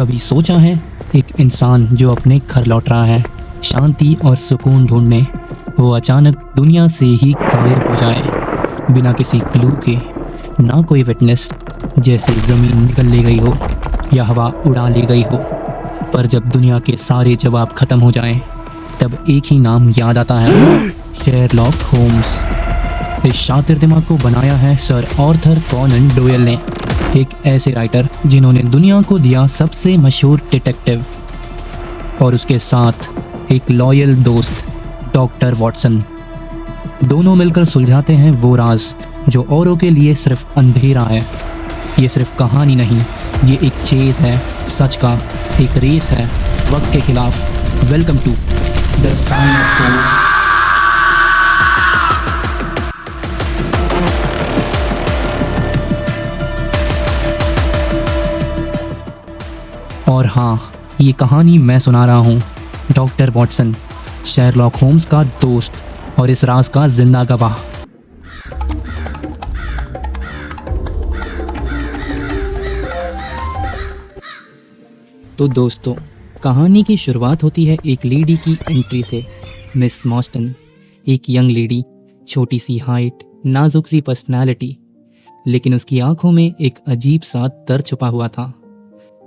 कभी सोचा है एक इंसान जो अपने घर लौट रहा है शांति और सुकून ढूंढने, वो अचानक दुनिया से ही गायब हो जाए बिना किसी क्लू के, ना कोई विटनेस, जैसे ज़मीन निकल ले गई हो या हवा उड़ा ले गई हो। पर जब दुनिया के सारे जवाब ख़त्म हो जाएं, तब एक ही नाम याद आता है, शेरलॉक होम्स। इस शातिर दिमाग को बनाया है सर आर्थर कॉनन डोयल ने, एक ऐसे राइटर जिन्होंने दुनिया को दिया सबसे मशहूर डिटेक्टिव, और उसके साथ एक लॉयल दोस्त डॉक्टर वॉटसन। दोनों मिलकर सुलझाते हैं वो राज जो औरों के लिए सिर्फ अंधेरा है। ये सिर्फ कहानी नहीं, ये एक चेज है सच का, एक रेस है वक्त के खिलाफ। Welcome to the sign of four. और हाँ, ये कहानी मैं सुना रहा हूँ, डॉक्टर वॉटसन, शेरलॉक होम्स का दोस्त और इस राज का जिंदा गवाह। तो दोस्तों, कहानी की शुरुआत होती है एक लेडी की एंट्री से। मिस मॉस्टन, एक यंग लेडी, छोटी सी हाइट, नाजुक सी पर्सनालिटी, लेकिन उसकी आंखों में एक अजीब सा दर्द छुपा हुआ था।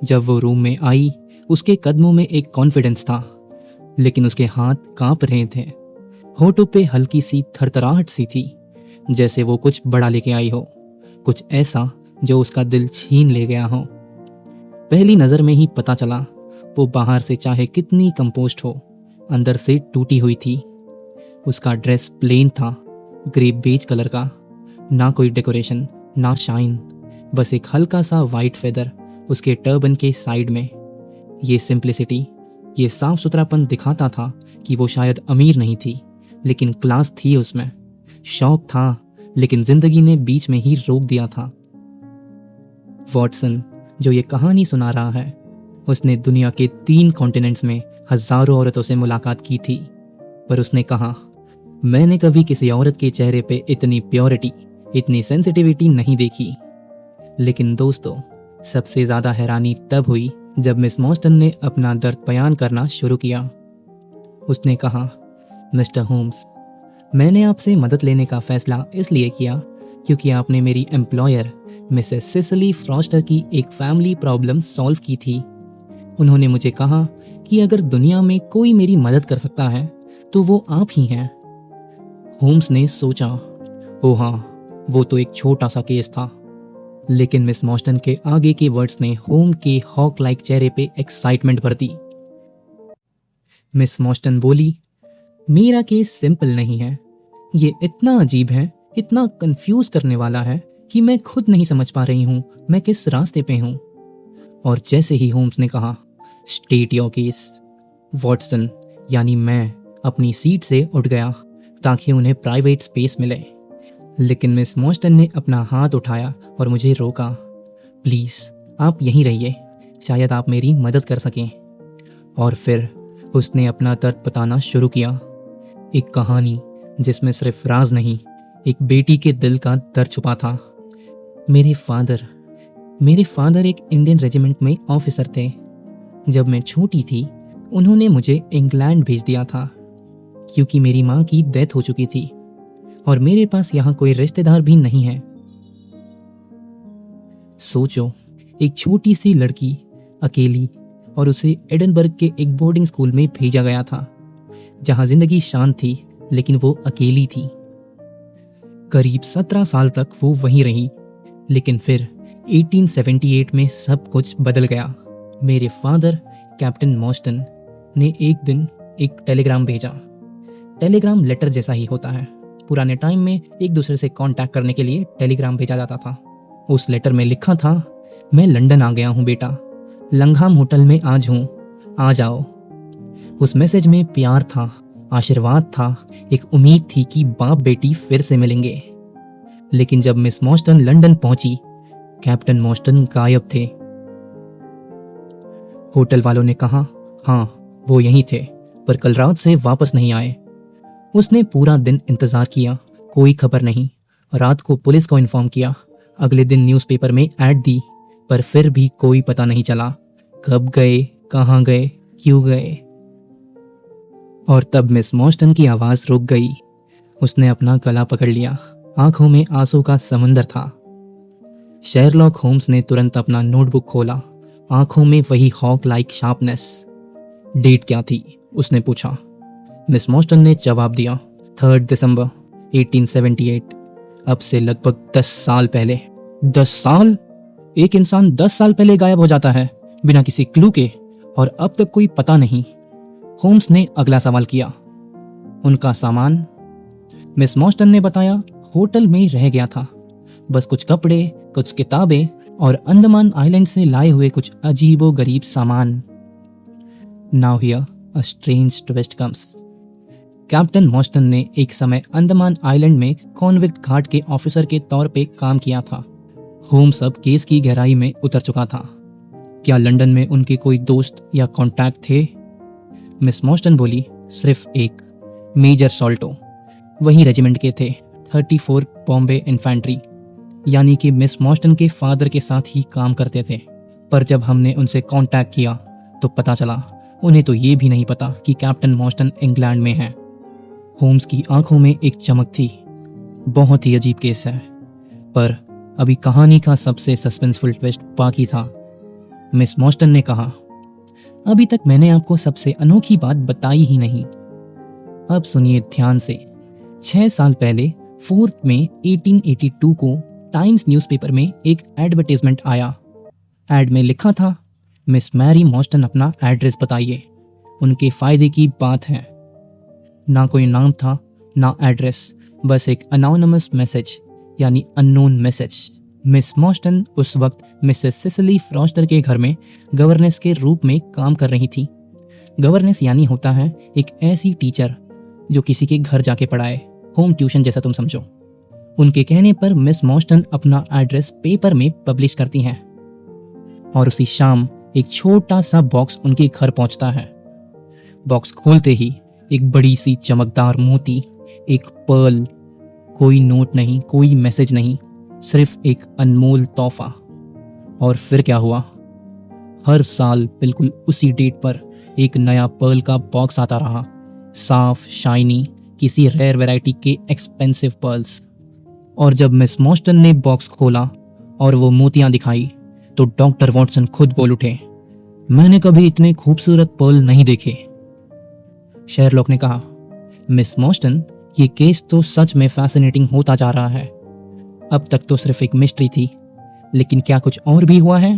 जब वो रूम में आई, उसके कदमों में एक कॉन्फिडेंस था, लेकिन उसके हाथ कांप रहे थे। होठों पे हल्की सी थरथराहट सी थी, जैसे वो कुछ बड़ा लेके आई हो, कुछ ऐसा जो उसका दिल छीन ले गया हो। पहली नज़र में ही पता चला, वो बाहर से चाहे कितनी कंपोस्ट हो, अंदर से टूटी हुई थी। उसका ड्रेस प्लेन था, ग्रे बेज कलर का, ना कोई डेकोरेशन ना शाइन, बस एक हल्का सा वाइट फेदर उसके टर्बन के साइड में। ये सिंप्लिसिटी, ये साफ सुथरापन दिखाता था कि वो शायद अमीर नहीं थी, लेकिन क्लास थी उसमें। शौक था, लेकिन जिंदगी ने बीच में ही रोक दिया था। वॉटसन, जो ये कहानी सुना रहा है, उसने दुनिया के 3 कॉन्टिनेंट्स में हजारों औरतों से मुलाकात की थी, पर उसने कहा, मैंने कभी किसी औरत के चेहरे पे इतनी प्योरिटी, इतनी सेंसिटिविटी नहीं देखी। लेकिन दोस्तों, सबसे ज्यादा हैरानी तब हुई जब मिस मॉस्टन ने अपना दर्द बयान करना शुरू किया। उसने कहा, मिस्टर होम्स, मैंने आपसे मदद लेने का फैसला इसलिए किया क्योंकि आपने मेरी एम्प्लॉयर मिसेस सिसिली फ्रॉस्टर की एक फैमिली प्रॉब्लम सॉल्व की थी। उन्होंने मुझे कहा कि अगर दुनिया में कोई मेरी मदद कर सकता है तो वो आप ही हैं। होम्स ने सोचा, ओह हाँ, वो तो एक छोटा सा केस था। लेकिन मिस मॉस्टन के आगे के वर्ड्स ने होम के हॉक लाइक चेहरे पे एक्साइटमेंट भर दी। मिस मॉस्टन बोली, मेरा केस सिंपल नहीं है, ये इतना अजीब है, इतना कंफ्यूज करने वाला है कि मैं खुद नहीं समझ पा रही हूं मैं किस रास्ते पे हूं। और जैसे ही होम्स ने कहा, स्टेट योर केस, वॉटसन यानी मैं अपनी सीट से उठ गया ताकि उन्हें प्राइवेट स्पेस मिले। लेकिन मिस मॉस्टन ने अपना हाथ उठाया और मुझे रोका। प्लीज़ आप यहीं रहिए, शायद आप मेरी मदद कर सकें। और फिर उसने अपना दर्द बताना शुरू किया, एक कहानी जिसमें सिर्फ राज नहीं, एक बेटी के दिल का दर्द छुपा था। मेरे फादर एक इंडियन रेजिमेंट में ऑफिसर थे। जब मैं छोटी थी, उन्होंने मुझे इंग्लैंड भेज दिया था क्योंकि मेरी माँ की डेथ हो चुकी थी और मेरे पास यहाँ कोई रिश्तेदार भी नहीं है। सोचो, एक छोटी सी लड़की, अकेली, और उसे एडनबर्ग के एक बोर्डिंग स्कूल में भेजा गया था जहाँ जिंदगी शांत थी, लेकिन वो अकेली थी। करीब 17 साल तक वो वहीं रही, लेकिन फिर 1878 में सब कुछ बदल गया। मेरे फादर कैप्टन मॉस्टन ने एक दिन एक टेलीग्राम भेजा। टेलीग्राम लेटर जैसा ही होता है। पुराने टाइम में एक दूसरे से कांटेक्ट करने के लिए टेलीग्राम भेजा जाता था। उस लेटर में लिखा था, मैं लंदन आ गया हूँ बेटा, लंघाम होटल में आज हूँ, आ जाओ। उस मैसेज में प्यार था, आशीर्वाद था, एक उम्मीद थी कि बाप बेटी फिर से मिलेंगे। लेकिन जब मिस मॉस्टन लंदन पहुंची, कैप्टन मॉस्टन गायब थे। होटल वालों ने कहा, हाँ वो यहीं थे, पर कल रात से वापस नहीं आए। उसने पूरा दिन इंतजार किया, कोई खबर नहीं। रात को पुलिस को इन्फॉर्म किया, अगले दिन न्यूज़पेपर में ऐड दी, पर फिर भी कोई पता नहीं चला। कब गए, कहाँ गए, क्यों गए? और तब मिस मॉर्टन की आवाज रुक गई। उसने अपना गला पकड़ लिया। आंखों में आंसू का समुंदर था। शेरलॉक होम्स ने तुरंत अपना नोटबुक खोला, आंखों में वही हॉक लाइक शार्पनेस। डेट क्या थी? उसने पूछा। मिस मॉर्टन ने जवाब दिया, 3 दिसंबर 1878। अब से लगभग 10 साल पहले। 10 साल? एक इंसान 10 साल पहले गायब हो जाता है बिना किसी क्लू के, और अब तक कोई पता नहीं। होम्स ने अगला सवाल किया। उनका सामान? मिस मॉर्टन ने बताया, होटल में रह गया था। बस कुछ कपड़े, कुछ किताबें और अंडमान आइलैंड से लाए हुए कुछ अजीबो गरीब सामान। Now here a strange twist comes. Captain Morton ने एक समय अंडमान आइलैंड में कॉन्विक्ट गार्ड के ऑफिसर के तौर पे काम किया था। होम्स अब केस की गहराई में उतर चुका था। क्या लंदन में उनके कोई दोस्त या कॉन्टैक्ट थे? मिस मॉर्टन बोली, सिर्फ एक, मेजर सॉल्टो। वही रेजिमेंट के थे, 34 बॉम्बे इन्फेंट्री, यानी कि मिस मॉर्टन के फादर के साथ ही काम करते थे। पर जब हमने उनसे कांटेक्ट किया तो पता चला उन्हें तो ये भी नहीं पता कि कैप्टन मॉर्टन इंग्लैंड में हैं। होम्स की आंखों में एक चमक थी। बहुत ही अजीब केस है, पर अभी कहानी का सबसे सस्पेंसफुल ट्विस्ट बाकी था। मिस मॉर्टन ने कहा, अभी तक मैंने आपको सबसे अनोखी बात बताई ही नहीं। अब सुनिए ध्यान से। 6 साल पहले 4 मई 1882 को टाइम्स न्यूज़पेपर में एक एडवर्टाइजमेंट आया। एड में लिखा था, मिस मैरी मॉर्टन अपना एड्रेस बताइए, उनके फायदे की बात है। ना कोई नाम था, ना एड्रेस, बस एक अनोनिमस मैसेज, यानी अननोन मैसेज। मिस मॉर्टन उस वक्त मिसेस सिसिली फ्रॉस्टर के घर में गवर्नेस के रूप में काम कर रही थी। गवर्नेस यानी होता है एक ऐसी टीचर जो किसी के घर जाके पढ़ाए, होम ट्यूशन जैसा तुम समझो। उनके कहने पर मिस मॉर्टन अपना एड्रेस पेपर में पब्लिश करती हैं, और उसी शाम एक छोटा सा बॉक्स उनके घर पहुंचता है। बॉक्स खोलते ही एक बड़ी सी चमकदार मोती, एक पर्ल, कोई नोट नहीं, कोई मैसेज नहीं, सिर्फ एक अनमोल तोहफा। और फिर क्या हुआ? हर साल बिल्कुल उसी डेट पर एक नया पर्ल का बॉक्स आता रहा, साफ, शाइनी, किसी रेयर वैरायटी के एक्सपेंसिव पर्ल्स। और जब मिस मॉर्टन ने बॉक्स खोला और वो मोतियां दिखाई तो डॉक्टर वॉटसन खुद बोल उठे, मैंने कभी इतने खूबसूरत पर्ल नहीं देखे। शेरलॉक ने कहा, मिस मॉर्टन, ये केस तो सच में फैसिनेटिंग होता जा रहा है। अब तक तो सिर्फ एक मिस्ट्री थी, लेकिन क्या कुछ और भी हुआ है?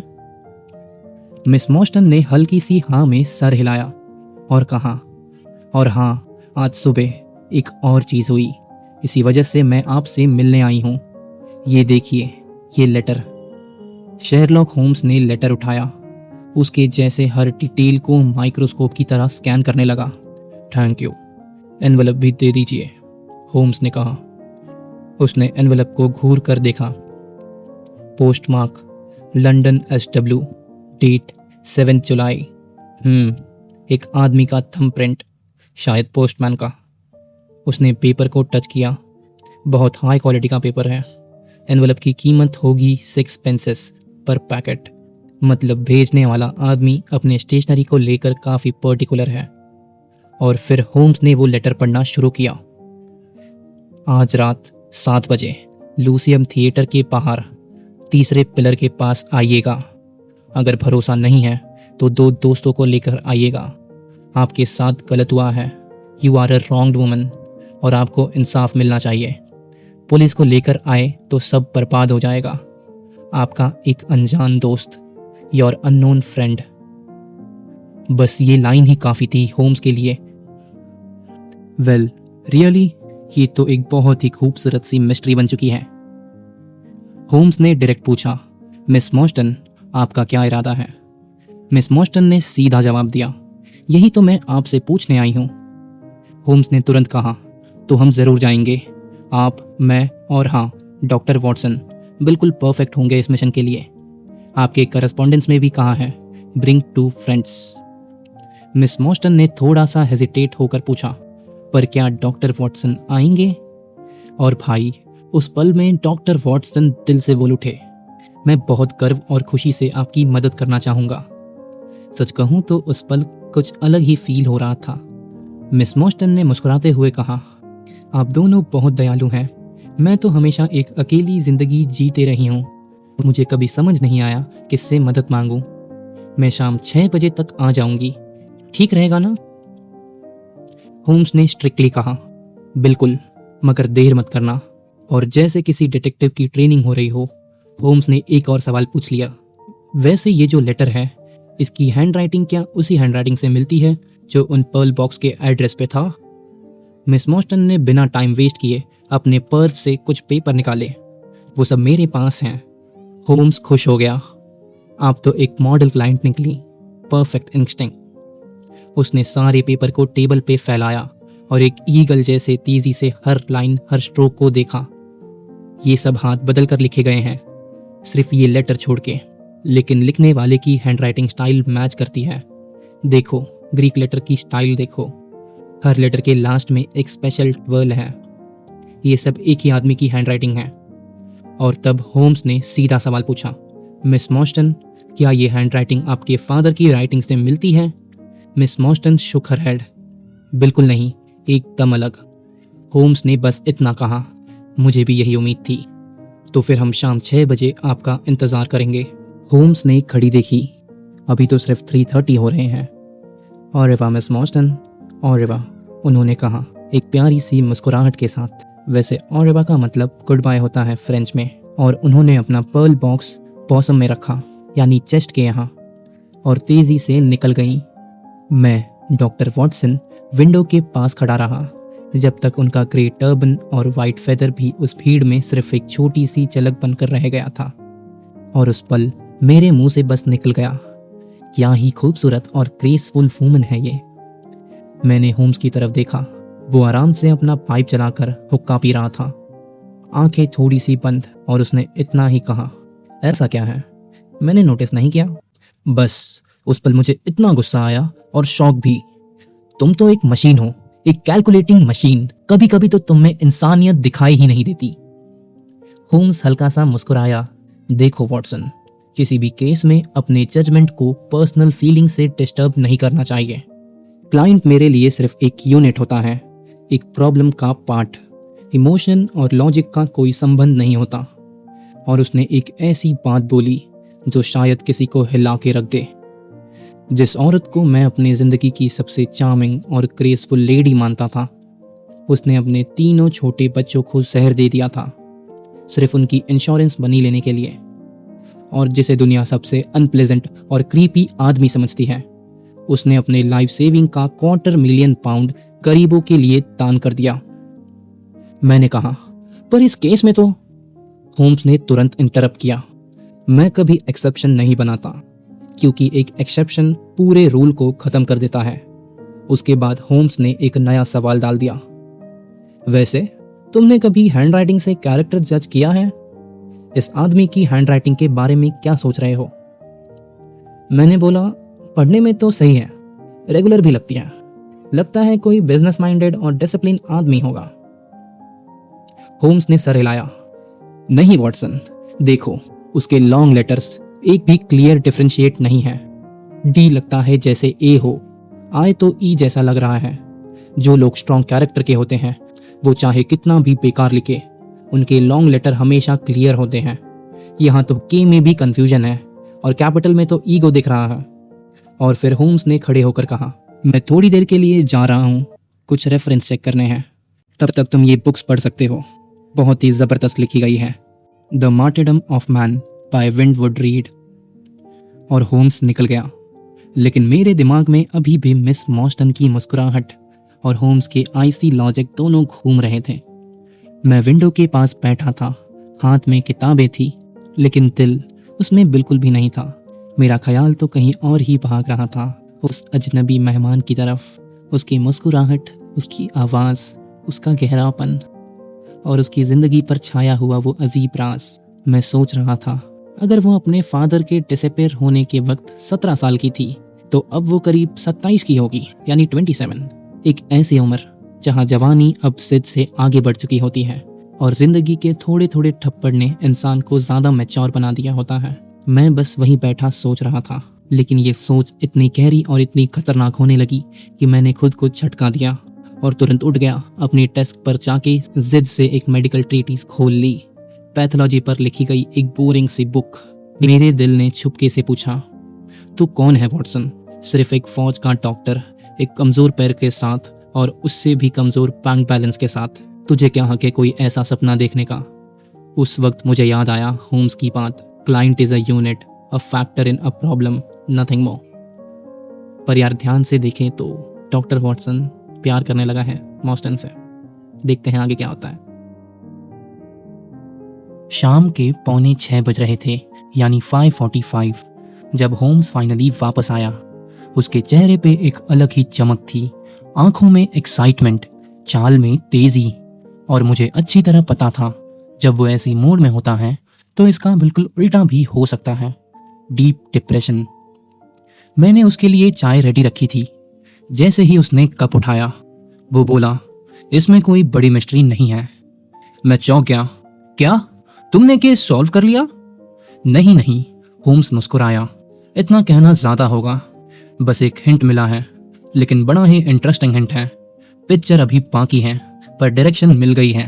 मिस मॉर्टन ने हल्की सी हाँ में सर हिलाया और कहा, और हाँ, आज सुबह एक और चीज हुई। इसी वजह से मैं आपसे मिलने आई हूं। ये देखिए, ये लेटर। शेरलॉक होम्स ने लेटर उठाया, उसके जैसे हर डिटेल को माइक्रोस्कोप की तरह स्कैन करने लगा। थैंक यू, एनवेलप भी दे दीजिए, होम्स ने कहा। उसने एनवेलप को घूर कर देखा। पोस्टमार्क लंदन SW, डेट 7 जुलाई। एक आदमी का थंबप्रिंट, शायद पोस्टमैन का। उसने पेपर को टच किया। बहुत हाई क्वालिटी का पेपर है। एनवेलप की कीमत होगी 6 पेंसेस पर पैकेट। मतलब भेजने वाला आदमी अपने स्टेशनरी को लेकर काफी पर्टिकुलर है। और फिर होम्स ने वो लेटर पढ़ना शुरू किया। आज रात 7 बजे लूसियम थिएटर के बाहर 3रे पिलर के पास आइएगा। अगर भरोसा नहीं है तो 2 दोस्तों को लेकर आइएगा। आपके साथ गलत हुआ है। You are a wronged woman और आपको इंसाफ मिलना चाहिए। पुलिस को लेकर आए तो सब बर्बाद हो जाएगा। आपका एक अनजान दोस्त, योर अननोन फ्रेंड। बस ये लाइन ही काफी थी होम्स के लिए। वेल, रियली ये तो एक बहुत ही खूबसूरत सी मिस्ट्री बन चुकी है। होम्स ने डायरेक्ट पूछा, मिस मॉर्टन, आपका क्या इरादा है? मिस मॉर्टन ने सीधा जवाब दिया, यही तो मैं आपसे पूछने आई हूं। होम्स ने तुरंत कहा, तो हम जरूर जाएंगे। आप, मैं और हाँ, डॉक्टर वॉटसन बिल्कुल परफेक्ट होंगे इस मिशन के लिए। आपके करस्पॉन्डेंस में भी कहा है, ब्रिंग 2 फ्रेंड्स। मिस मॉर्टन ने थोड़ा सा हेजिटेट होकर पूछा, पर क्या डॉक्टर वॉटसन आएंगे? और भाई, उस पल में डॉक्टर वॉटसन दिल से बोल उठे, मैं बहुत गर्व और खुशी से आपकी मदद करना चाहूंगा। सच कहूं तो उस पल कुछ अलग ही फील हो रहा था। मिस मॉर्टन ने मुस्कुराते हुए कहा, आप दोनों बहुत दयालु हैं। मैं तो हमेशा एक अकेली जिंदगी जीते रही हूँ। मुझे कभी समझ नहीं आया किससे मदद मांगूं। मैं शाम 6 बजे तक आ जाऊंगी, ठीक रहेगा ना? होम्स ने स्ट्रिक्टली कहा, बिल्कुल, मगर देर मत करना। और जैसे किसी डिटेक्टिव की ट्रेनिंग हो रही हो, होम्स ने एक और सवाल पूछ लिया, वैसे ये जो लेटर है, इसकी हैंडराइटिंग क्या उसी हैंडराइटिंग से मिलती है जो उन पर्ल बॉक्स के एड्रेस पे था? मिस मॉर्टन ने बिना टाइम वेस्ट किए अपने पर्स से कुछ पेपर निकाले। वो सब मेरे पास हैं। होम्स खुश हो गया। आप तो एक मॉडल क्लाइंट निकली, परफेक्ट इंस्टिंक्ट। उसने सारे पेपर को टेबल पे फैलाया और एक ईगल जैसे तेजी से हर लाइन, हर स्ट्रोक को देखा। ये सब हाथ बदल कर लिखे गए हैं, सिर्फ ये लेटर छोड़ के, लेकिन लिखने वाले की हैंडराइटिंग स्टाइल मैच करती है। देखो, ग्रीक लेटर की स्टाइल देखो, हर लेटर के लास्ट में एक स्पेशल ट्वर्ल है। ये सब एक ही आदमी की हैंडराइटिंग है। और तब होम्स ने सीधा सवाल पूछा, मिस मॉर्टन, क्या ये हैंडराइटिंग आपके फादर की राइटिंग से मिलती है? मिस मॉर्टन शुक हर हेड, बिल्कुल नहीं, एकदम अलग। होम्स ने बस इतना कहा, मुझे भी यही उम्मीद थी। तो फिर हम शाम 6 बजे आपका इंतजार करेंगे। होम्स ने घड़ी देखी, अभी तो सिर्फ 3:30 हो रहे हैं। और रिवा मिस मॉर्टन, और रिवा, उन्होंने कहा एक प्यारी सी मुस्कुराहट के साथ। वैसे और रिवा का मतलब गुड बाय होता है फ्रेंच में। और उन्होंने अपना पर्ल बॉक्स पॉसम में रखा, यानी चेस्ट के यहाँ, और तेजी से निकल गई। मैं, डॉक्टर वॉटसन, विंडो के पास खड़ा रहा जब तक उनका ग्रे टर्बन और वाइट फेदर भी उस भीड़ में सिर्फ एक छोटी सी झलक बनकर रह गया था। और उस पल मेरे मुंह से बस निकल गया, क्या ही खूबसूरत और ग्रेसफुल वूमन है ये। मैंने होम्स की तरफ देखा। वो आराम से अपना पाइप चलाकर हुक्का पी रहा था, आंखें थोड़ी सी बंद, और उसने इतना ही कहा, ऐसा क्या है? मैंने नोटिस नहीं किया। बस उस पल मुझे इतना गुस्सा आया और शौक भी। तुम तो एक मशीन हो, एक कैलकुलेटिंग मशीन। कभी कभी तो तुम में इंसानियत दिखाई ही नहीं देती। होम्स हल्का सा मुस्कुराया। देखो वॉटसन, किसी भी केस में अपने जजमेंट को पर्सनल फीलिंग से डिस्टर्ब नहीं करना चाहिए। क्लाइंट मेरे लिए सिर्फ एक यूनिट होता है, एक प्रॉब्लम का पार्ट। इमोशन और लॉजिक का कोई संबंध नहीं होता। और उसने एक ऐसी बात बोली जो शायद किसी को हिला के रख दे। जिस औरत को मैं अपनी जिंदगी की सबसे चार्मिंग और ग्रेसफुल लेडी मानता था, उसने अपने तीनों छोटे बच्चों को जहर दे दिया था, सिर्फ उनकी इंश्योरेंस बनी लेने के लिए। और जिसे दुनिया सबसे अनप्लेजेंट और क्रीपी आदमी समझती है, उसने अपने लाइफ सेविंग का £250,000 गरीबों के लिए दान कर दिया। मैंने कहा, पर इस केस में तो। होम्स ने तुरंत इंटरप्ट किया, मैं कभी एक्सेप्शन नहीं बनाता, क्योंकि एक एक्सेप्शन पूरे रूल को खत्म कर देता है। उसके बाद होम्स ने एक नया सवाल डाल दिया, वैसे तुमने कभी हैंडराइटिंग से कैरेक्टर जज किया है? इस आदमी की हैंडराइटिंग के बारे में क्या सोच रहे हो? मैंने बोला, पढ़ने में तो सही है, रेगुलर भी लगती है, लगता है कोई बिजनेस माइंडेड और डिसिप्लिन आदमी होगा। होम्स ने सर हिलाया, नहीं वॉटसन, देखो, उसके लॉन्ग लेटर्स एक भी क्लियर डिफरेंशिएट नहीं है। डी लगता है जैसे ए हो, आई तो ई जैसा लग रहा है। जो लोग स्ट्रॉन्ग कैरेक्टर के होते हैं, वो चाहे कितना भी बेकार लिखे, उनके लॉन्ग लेटर हमेशा क्लियर होते हैं। यहाँ तो के में भी कंफ्यूजन है, और कैपिटल में तो ईगो दिख रहा है। और फिर होम्स ने खड़े होकर कहा, मैं थोड़ी देर के लिए जा रहा हूँ, कुछ रेफरेंस चेक करने हैं। तब तक तुम ये बुक्स पढ़ सकते हो, बहुत ही जबरदस्त लिखी गई है। The martyrdom of man by Winwood Reade. और होम्स निकल गया, लेकिन मेरे दिमाग में अभी भी मिस मॉर्टन की मुस्कुराहट और होम्स के आईसी लॉजिक दोनों घूम रहे थे। मैं विंडो के पास बैठा था, हाथ में किताबें थी, लेकिन दिल उसमें बिल्कुल भी नहीं था। मेरा ख्याल तो कहीं और ही भाग रहा था, उस अजनबी मेहमान की तरफ। उसकी मुस्कुराहट, उसकी आवाज़, उसका गहरापन और उसकी ज़िंदगी पर छाया हुआ वो अजीब राज। मैं सोच रहा था, अगर वो अपने फादर के डिसअपीयर होने के वक्त 17 साल की थी, तो अब वो करीब 27 की होगी, यानी 27। एक ऐसी उम्र जहाँ जवानी अब सिद्ध से आगे बढ़ चुकी होती है और जिंदगी के थोड़े थोड़े थप्पड़ ने इंसान को ज़्यादा मैच्योर बना दिया होता है। मैं बस वहीं बैठा सोच रहा था। लेकिन ये सोच इतनी गहरी और इतनी खतरनाक होने लगी कि मैंने खुद को झटका दिया और तुरंत उठ गया। अपनी डेस्क पर जाके जिद से एक मेडिकल ट्रीटीज खोल ली। पैथोलॉजी पर लिखी गई एक बोरिंग सी बुक। मेरे दिल ने छुपके से पूछा, तू कौन है वॉटसन? सिर्फ एक फौज का डॉक्टर, एक कमजोर पैर के साथ और उससे भी कमजोर बैंक बैलेंस के साथ। तुझे क्या हक है कोई ऐसा सपना देखने का? उस वक्त मुझे याद आया होम्स की बात, client is a unit, a factor in a problem, nothing more. पर यार ध्यान से देखें तो डॉक्टर वॉटसन प्यार करने लगा है मॉस्टन से। देखते हैं आगे क्या होता है। शाम के 5:45 बज रहे थे, यानी 5:45, जब होम्स फाइनली वापस आया। उसके चेहरे पे एक अलग ही चमक थी, आंखों में एक्साइटमेंट, चाल में तेजी। और मुझे अच्छी तरह पता था जब वो ऐसी मूड में होता है तो इसका बिल्कुल उल्टा भी हो सकता है, डीप डिप्रेशन। मैंने उसके लिए चाय रेडी रखी थी। जैसे ही उसने कप उठाया वो बोला, इसमें कोई बड़ी मिस्ट्री नहीं है। मैं चौंक गया। क्या तुमने केस सॉल्व कर लिया? नहीं नहीं, होम्स मुस्कुराया। इतना कहना ज्यादा होगा, बस एक हिंट मिला है, लेकिन बड़ा ही इंटरेस्टिंग हिंट है। पिक्चर अभी बाकी है पर डायरेक्शन मिल गई है।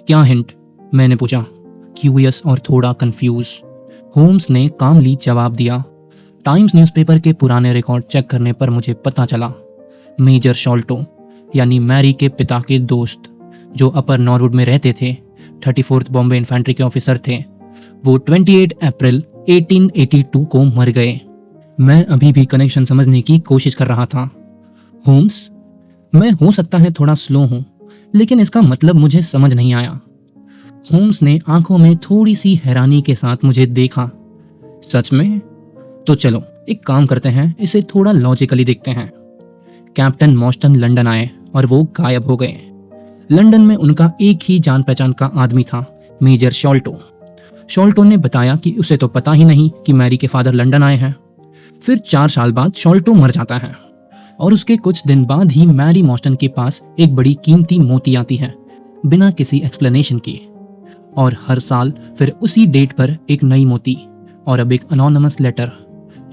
क्या हिंट? मैंने पूछा, क्यूरियस और थोड़ा कंफ्यूज। होम्स ने कामली जवाब दिया, टाइम्स न्यूज़पेपर के पुराने रिकॉर्ड चेक करने पर मुझे पता चला मेजर शॉल्टो, यानी मैरी के पिता के दोस्त, जो अपर नॉरवुड में रहते थे, 34th बॉम्बे इन्फेंट्री के ऑफिसर थे, वो 28 अप्रैल 1882 को मर गए। मैं अभी भी कनेक्शन समझने की कोशिश कर रहा था। होम्स, मैं हो सकता है थोड़ा स्लो हूं, लेकिन इसका मतलब मुझे समझ नहीं आया। होम्स ने आंखों में थोड़ी सी हैरानी के साथ मुझे देखा। सच में? तो चलो एक काम करते हैं, इसे थोड़ा लॉजिकली देखते हैं। कैप्टन मॉस्टन लंदन आए और वो गायब हो गए। लंदन में उनका एक ही जान पहचान का आदमी था, मेजर शॉल्टो। शॉल्टो ने बताया कि उसे तो पता ही नहीं कि मैरी के फादर लंदन आए हैं। फिर 4 साल बाद शॉल्टो मर जाता है और उसके कुछ दिन बाद ही मैरी मॉस्टन के पास एक बड़ी कीमती मोती आती है, बिना किसी एक्सप्लेनेशन के। और हर साल फिर उसी डेट पर एक नई मोती, और अब एक अनोनिमस लेटर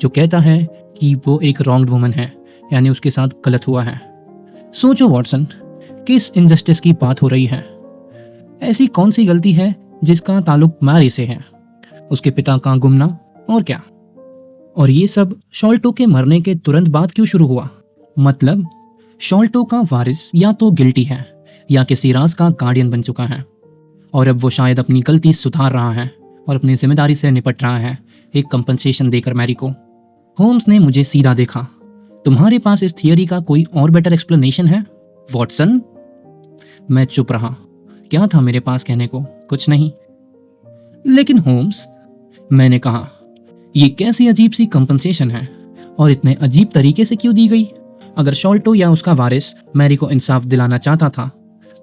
जो कहता है कि वो एक रॉन्ग्ड वुमन है, यानी उसके साथ गलत हुआ है। सोचो वॉटसन, किस इनजस्टिस की बात हो रही है? ऐसी कौन सी गलती है जिसका ताल्लुक मैरी से है? उसके पिता का गुमना, और क्या? और ये सब शॉल्टो के मरने के तुरंत बाद क्यों शुरू हुआ? मतलब शॉल्टो का वारिस या तो गिल्टी है या किसी राज का गार्डियन बन चुका है, और अब वो शायद अपनी गलती सुधार रहा है और अपनी जिम्मेदारी से निपट रहा है, एक कंपनसेशन देकर मैरी को। होम्स ने मुझे सीधा देखा। तुम्हारे पास इस थियरी का कोई और बेटर एक्सप्लेनेशन है वॉटसन? मैं चुप रहा। क्या था मेरे पास कहने को? कुछ नहीं। लेकिन होम्स, मैंने कहा, ये कैसी अजीब सी कंपनसेशन है और इतने अजीब तरीके से क्यों दी गई? अगर शॉल्टो या उसका वारिस मैरी को इंसाफ दिलाना चाहता था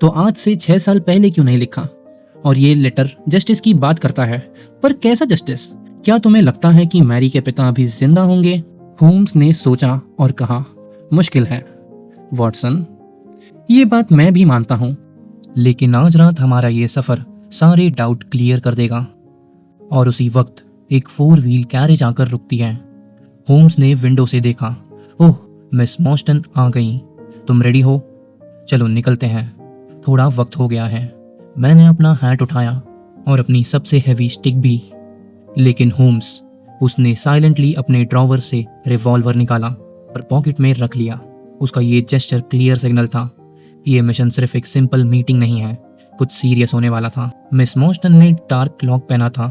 तो आज से 6 साल पहले क्यों नहीं लिखा? और ये लेटर जस्टिस की बात करता है, पर कैसा जस्टिस? क्या तुम्हें लगता है कि मैरी के पिता अभी जिंदा होंगे? होम्स ने सोचा और कहा, मुश्किल है वॉटसन, ये बात मैं भी मानता हूं, लेकिन आज रात हमारा ये सफर सारे डाउट क्लियर कर देगा। और उसी वक्त एक 4 व्हील कैरेज आकर रुकती है। होम्स ने विंडो से देखा। ओह, मिस मॉस्टन आ गई। तुम रेडी हो? चलो निकलते हैं, थोड़ा वक्त हो गया है। मैंने अपना हैट उठाया और अपनी सबसे हैवी स्टिक भी। लेकिन होम्स, उसने साइलेंटली अपने ड्रॉवर से रिवॉल्वर निकाला और पॉकेट में रख लिया। उसका ये जेस्चर क्लियर सिग्नल था, ये मिशन सिर्फ एक सिंपल मीटिंग नहीं है, कुछ सीरियस होने वाला था। मिस मॉस्टन ने डार्क क्लॉक पहना था,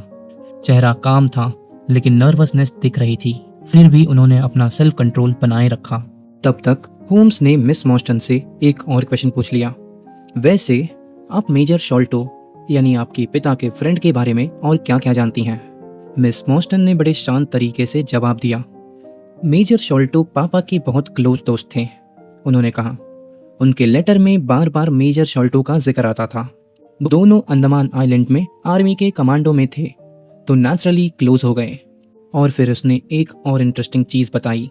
चेहरा काम था, लेकिन नर्वसनेस दिख रही थी। फिर भी उन्होंने अपना सेल्फ कंट्रोल बनाए रखा। तब तक होम्स ने मिस मॉस्टन से एक और क्वेश्चन पूछ लिया, वैसे आप मेजर शॉल्टो यानी आपके पिता के फ्रेंड के बारे में और क्या क्या जानती हैं? मिस मॉस्टन ने बड़े शांत तरीके से जवाब दिया, मेजर शॉल्टो पापा के बहुत क्लोज दोस्त थे। उन्होंने कहा, उनके लेटर में बार बार मेजर शॉल्टो का जिक्र आता था। दोनों अंडमान आइलैंड में आर्मी के कमांडो में थे, तो नेचुरली क्लोज हो गए। और फिर उसने एक और इंटरेस्टिंग चीज़ बताई,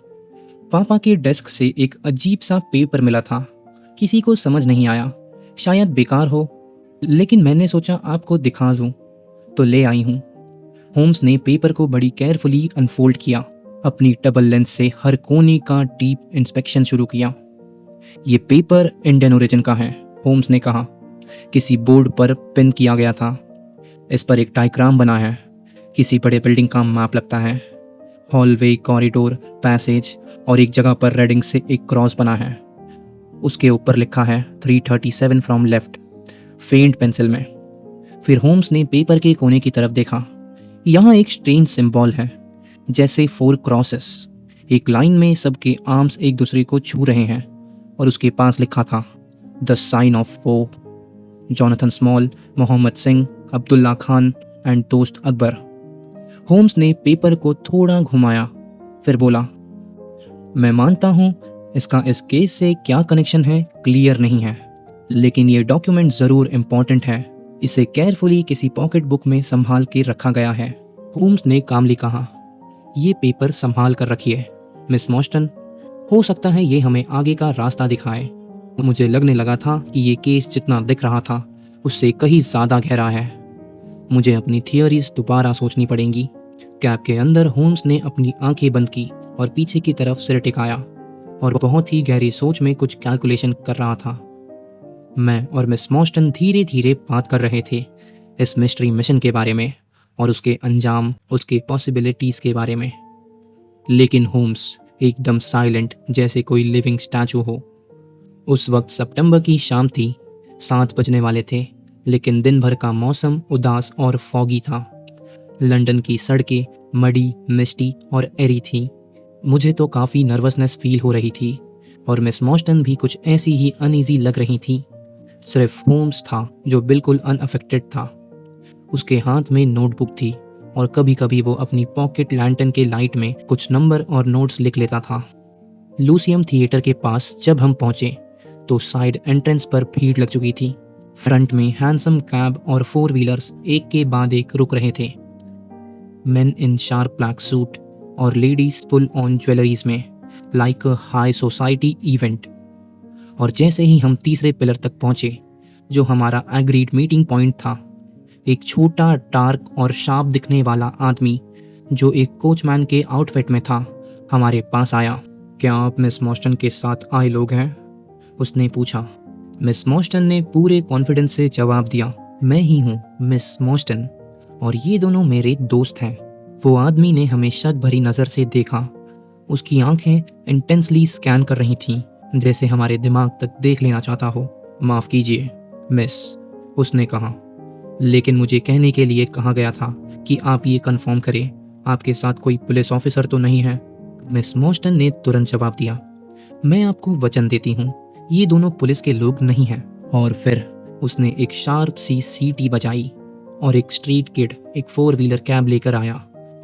पापा के डेस्क से एक अजीब सा पेपर मिला था, किसी को समझ नहीं आया, शायद बेकार हो, लेकिन मैंने सोचा आपको दिखा दूं, तो ले आई हूं। होम्स ने पेपर को बड़ी केयरफुली अनफोल्ड किया। अपनी डबल लेंस से हर कोने का डीप इंस्पेक्शन शुरू किया। ये पेपर इंडियन ओरिजिन का है, होम्स ने कहा। किसी बोर्ड पर पिन किया गया था। इस पर एक डायग्राम बना है, किसी बड़े बिल्डिंग का मैप लगता है। हॉलवे, कॉरिडोर, पैसेज और एक जगह पर रेडिंग से एक क्रॉस बना है। उसके ऊपर लिखा है 337 फ्रॉम लेफ्ट, फेंट पेंसिल में। फिर होम्स ने पेपर के कोने की तरफ देखा। यहाँ एक स्ट्रेंज सिंबल है, जैसे 4 क्रॉसेस। एक लाइन में सबके आर्म्स एक दूसरे को छू रहे हैं और उसके पास लिखा था द साइन ऑफ वो। Jonathan Small, Mohammad Singh, Abdullah Khan and Dost Akbar. Holmes ने पेपर को थोड़ा घुमाया, फिर बोला, मैं मानता हूं इसका इस केस से क्या कनेक्शन है क्लियर नहीं है, लेकिन ये डॉक्यूमेंट जरूर इंपॉर्टेंट है। इसे केयरफुली किसी पॉकेट बुक में संभाल के रखा गया है। होम्स ने कामली कहा, ये पेपर संभाल कर रखिए मिस मॉर्स्टन, हो सकता है ये हमें आगे का रास्ता दिखाए। मुझे लगने लगा था कि ये केस जितना दिख रहा था उससे कहीं ज़्यादा गहरा है। मुझे अपनी थियोरीज दोबारा सोचनी पड़ेंगी। कैब के अंदर होम्स ने अपनी आंखें बंद की और पीछे की तरफ सिर टिकाया और बहुत ही गहरी सोच में कुछ कैलकुलेशन कर रहा था। मैं और मिस मॉर्स्टन धीरे धीरे बात कर रहे थे इस मिस्ट्री मिशन के बारे में और उसके अंजाम, उसके पॉसिबिलिटीज़ के बारे में। लेकिन होम्स एकदम साइलेंट, जैसे कोई लिविंग स्टैचू हो। उस वक्त सितंबर की शाम थी, 7 बजने वाले थे, लेकिन दिन भर का मौसम उदास और फॉगी था। लंदन की सड़कें मडी, मिस्टी और एरी थी। मुझे तो काफ़ी नर्वसनेस फील हो रही थी और मिस मॉर्स्टन भी कुछ ऐसी ही अनईजी लग रही थी। सिर्फ होम्स था जो बिल्कुल अनअफेक्टेड था। उसके हाथ में नोटबुक थी और कभी कभी वो अपनी पॉकेट लैंटर्न के लाइट में कुछ नंबर और नोट्स लिख लेता था। लूसियम थिएटर के पास जब हम पहुंचे तो साइड एंट्रेंस पर भीड़ लग चुकी थी। फ्रंट में हैंडसम कैब और 4 व्हीलर्स एक के बाद एक रुक रहे थे। मेन इन शार्प ब्लैक सूट और लेडीज फुल ऑन ज्वेलरीज में, like a high society event. और जैसे ही हम तीसरे पिलर तक पहुंचे, जो हमारा एग्रीड मीटिंग पॉइंट था, एक छोटा, डार्क और शार्प दिखने वाला आदमी जो एक कोचमैन के आउटफिट में था, हमारे पास आया। क्या आप मिस मॉर्स्टन के साथ आए लोग हैं? उसने पूछा। मिस मॉर्स्टन ने पूरे कॉन्फिडेंस से जवाब दिया, मैं ही हूँ मिस मॉर्स्टन, और ये दोनों मेरे दोस्त हैं। वो आदमी ने हमें शक भरी नज़र से देखा। उसकी आंखें इंटेंसली स्कैन कर रही थीं, जैसे हमारे दिमाग तक देख लेना चाहता हो। माफ़ कीजिए मिस, उसने कहा, लेकिन मुझे कहने के लिए कहा गया था कि आप ये कंफर्म करें आपके साथ कोई पुलिस ऑफिसर तो नहीं है। मिस मॉर्स्टन ने तुरंत जवाब दिया, मैं आपको वचन देती हूँ ये दोनों पुलिस के लोग नहीं हैं। और फिर उसने एक शार्प सी सीटी बजाई और एक स्ट्रीट किड एक 4 व्हीलर कैब लेकर आया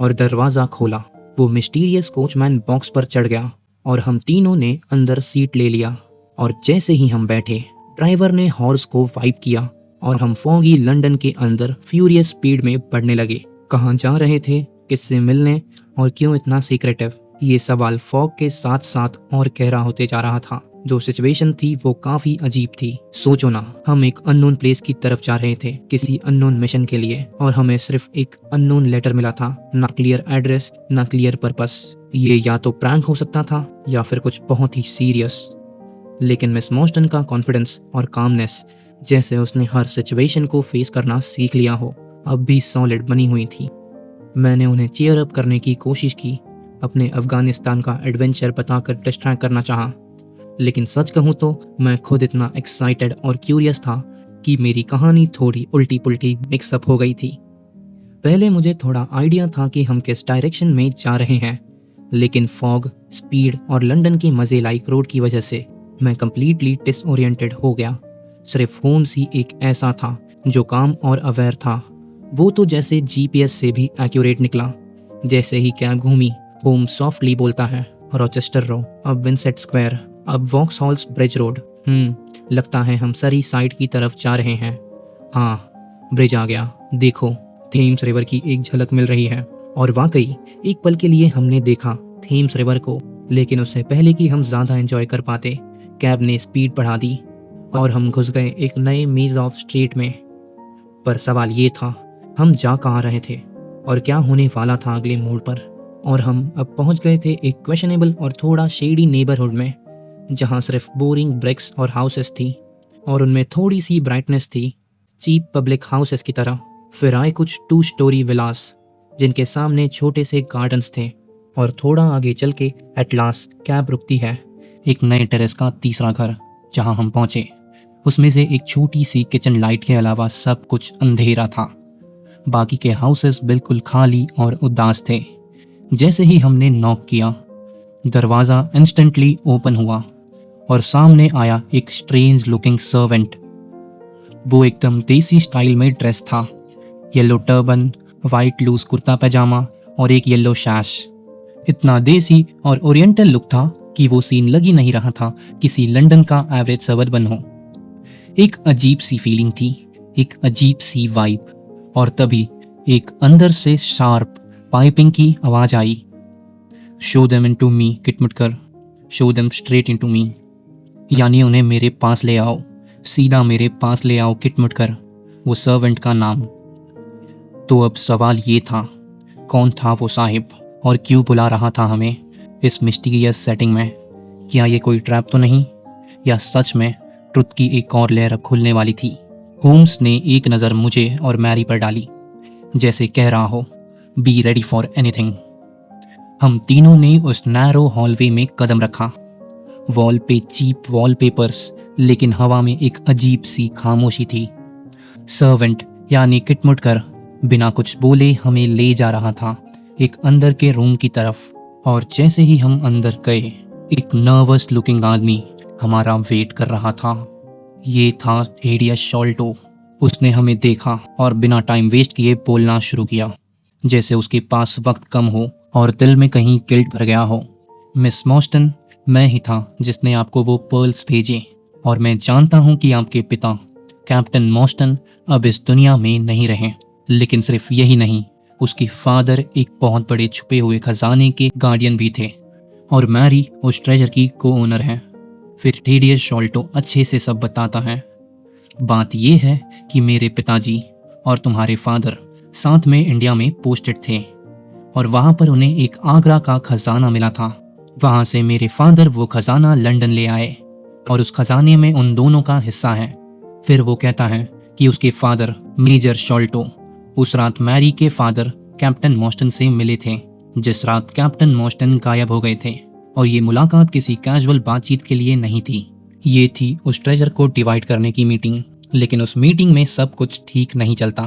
और दरवाज़ा खोला। वो मिस्टीरियस कोचमैन बॉक्स पर चढ़ गया और हम तीनों ने अंदर सीट ले लिया। और जैसे ही हम बैठे, ड्राइवर ने हॉर्स को वाइप किया और हम फॉगी लंदन के अंदर फ्यूरियस स्पीड में बढ़ने लगे। कहाँ जा रहे थे, किससे मिलने, और क्यों इतना सीक्रेटिव? ये सवाल फॉग के साथ साथ और गहरा होते जा रहा था। जो सिचुएशन थी वो काफी अजीब थी। सोचो ना, हम एक अननोन प्लेस की तरफ जा रहे थे किसी अननोन मिशन के लिए, और हमें सिर्फ एक अननोन लेटर मिला था, ना क्लियर एड्रेस, ना क्लियर पर्पस। ये या तो प्रैंक हो सकता था या फिर कुछ बहुत ही सीरियस। लेकिन मिस मॉर्स्टन का कॉन्फिडेंस और कामनेस, जैसे उसने हर सिचुएशन को फेस करना सीख लिया हो, अब भी सॉलिड बनी हुई थी। मैंने उन्हें चीयर अप करने की कोशिश की, अपने अफगानिस्तान का एडवेंचर बताकर डिस्ट्रैक्ट करना चाहा, लेकिन सच कहूँ तो मैं खुद इतना एक्साइटेड और क्यूरियस था कि मेरी कहानी थोड़ी उल्टी पुल्टी मिक्सअप हो गई थी। पहले मुझे थोड़ा आइडिया था कि हम किस डायरेक्शन में जा रहे हैं, लेकिन फॉग, स्पीड और लंदन के मज़े लाइक रोड की वजह से मैं कंप्लीटली डिसओरिएंटेड हो गया। सिर्फ होम्स ही एक ऐसा था जो काम और अवेयर था। वो तो जैसे जीपीएस से भी एक्यूरेट निकला। जैसे ही कैब घूमी, होम्स सॉफ्टली बोलता है, रॉचेस्टर रो, अब विंसेट स्क्वायर, अब वॉक्सहॉल्स ब्रिज रोड। लगता है हम सरी साइड की तरफ जा रहे हैं। हाँ, ब्रिज आ गया, देखो थेम्स रिवर की एक झलक मिल रही है। और वाकई एक पल के लिए हमने देखा थेम्स रिवर को, लेकिन उससे पहले कि हम ज़्यादा एंजॉय कर पाते, कैब ने स्पीड बढ़ा दी और हम घुस गए एक नए मेज ऑफ स्ट्रीट में। पर सवाल ये था, हम जा कहाँ रहे थे और क्या होने वाला था अगले मोड़ पर? और हम अब पहुंच गए थे एक क्वेश्चनेबल और थोड़ा शेडी नेबरहुड में, जहां सिर्फ बोरिंग ब्रिक्स और हाउसेस थी और उनमें थोड़ी सी ब्राइटनेस थी, चीप पब्लिक हाउसेस की तरह। फिर आए कुछ 2 स्टोरी विलास जिनके सामने छोटे से गार्डन्स थे, और थोड़ा आगे चल के एट लास्ट कैब रुकती है एक नए टेरेस का तीसरा घर जहां हम पहुंचे। उसमें से एक छोटी सी किचन लाइट के अलावा सब कुछ अंधेरा था। बाकी के हाउसेस बिल्कुल खाली और उदास थे। जैसे ही हमने नॉक किया, दरवाज़ा इंस्टेंटली ओपन हुआ और सामने आया एक स्ट्रेंज लुकिंग सर्वेंट। वो एकदम देसी स्टाइल में ड्रेस था, yellow turban, white loose kurta pyjama और एक येलो शैश। इतना देसी और ओरिएंटल लुक था कि वो सीन लग ही नहीं रहा था किसी लंदन का एवरेज सबर्बन हो। एक अजीब सी फीलिंग थी, एक अजीब सी वाइब, और तभी एक अंदर से शार्प पाइपिंग की आवाज आई, शो देम इनटू मी किटमुटकर, show them straight into me. यानी उन्हें मेरे पास ले आओ, सीधा मेरे पास ले आओ किटमुटकर, वो सर्वेंट का नाम। तो अब सवाल ये था, कौन था वो साहिब और क्यों बुला रहा था हमें इस मिस्टीरियस सेटिंग में? क्या ये कोई ट्रैप तो नहीं, या सच में ट्रुथ की एक और लेयर अब खुलने वाली थी? होम्स ने एक नज़र मुझे और मैरी पर डाली, जैसे कह रहा हो, बी रेडी फॉर एनीथिंग। हम तीनों ने उस नैरो हॉलवे में कदम रखा। वॉल पे चीप वॉलपेपर्स, लेकिन हवा में एक अजीब सी खामोशी थी। सर्वेंट यानी किटमुटकर बिना कुछ बोले हमें ले जा रहा था एक अंदर के रूम की तरफ, और जैसे ही हम अंदर गए, एक नर्वस लुकिंग आदमी हमारा वेट कर रहा था। ये था थेडियस शॉल्टो। उसने हमें देखा और बिना टाइम वेस्ट किए बोलना शुरू किया, जैसे उसके पास वक्त कम हो और दिल में कहीं गिल्ट भर गया हो। मिस मॉस्टन, मैं ही था जिसने आपको वो पर्ल्स भेजे, और मैं जानता हूँ कि आपके पिता कैप्टन मॉस्टन अब इस दुनिया में नहीं रहे। लेकिन सिर्फ यही नहीं, उसके फादर एक बहुत बड़े छुपे हुए खजाने के गार्डियन भी थे, और मैरी उस ट्रेजर की को ओनर है। फिर थेडियस शॉल्टो अच्छे से सब बताता है। बात यह है कि मेरे पिताजी और तुम्हारे फादर साथ में इंडिया में पोस्टेड थे, और वहां पर उन्हें एक आगरा का खजाना मिला था। वहां से मेरे फादर वो खजाना लंदन ले आए, और उस खजाने में उन दोनों का हिस्सा है। फिर वो कहता है कि उसके फादर मेजर शॉल्टो उस रात मैरी के फादर कैप्टन मॉस्टन से मिले थे, जिस रात कैप्टन मॉस्टन गायब हो गए थे। और ये मुलाकात किसी कैजुअल बातचीत के लिए नहीं थी, ये थी उस ट्रेजर को डिवाइड करने की मीटिंग। लेकिन उस मीटिंग में सब कुछ ठीक नहीं चलता।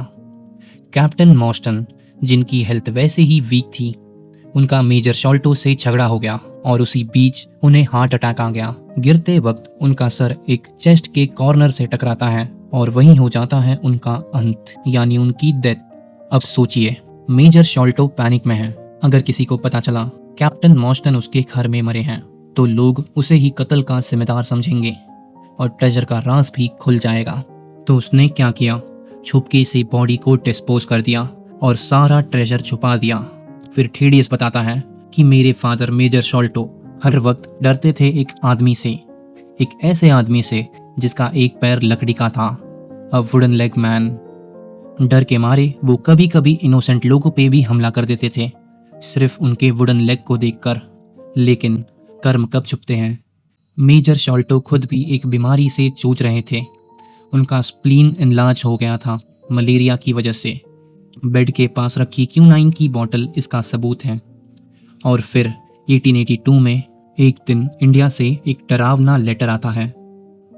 कैप्टन मॉस्टन, जिनकी हेल्थ वैसे ही वीक थी, उनका मेजर शॉल्टो से झगड़ा हो गया, और उसी बीच उन्हें हार्ट अटैक आ गया। गिरते वक्त उनका सर एक चेस्ट के कॉर्नर से टकराता है, और वहीं हो जाता है उनका अंत, यानी उनकी डेथ। अब सोचिए, मेजर शॉल्टो पैनिक में है। अगर किसी को पता चला कैप्टन मॉस्टन उसके घर में मरे हैं, तो लोग उसे ही कत्ल का जिम्मेदार समझेंगे, और ट्रेजर का राज भी खुल जाएगा। तो उसने क्या किया? छुपके से बॉडी को डिस्पोज कर दिया और सारा ट्रेजर छुपा दिया। फिर थेडियस बताता है कि मेरे फादर मेजर शॉल्टो हर वक्त डरते थे एक आदमी से, एक ऐसे आदमी से जिसका एक पैर लकड़ी का था, अ वुडन लेग मैन। डर के मारे वो कभी कभी इनोसेंट लोगों पे भी हमला कर देते थे, सिर्फ उनके वुडन लेग को देखकर। लेकिन कर्म कब छुपते हैं? मेजर शॉल्टो खुद भी एक बीमारी से जूझ रहे थे। उनका स्प्लीन इनलार्ज हो गया था मलेरिया की वजह से। बेड के पास रखी क्यूनाइन की बोतल इसका सबूत है। और फिर 1882 में एक दिन इंडिया से एक डरावना लेटर आता है,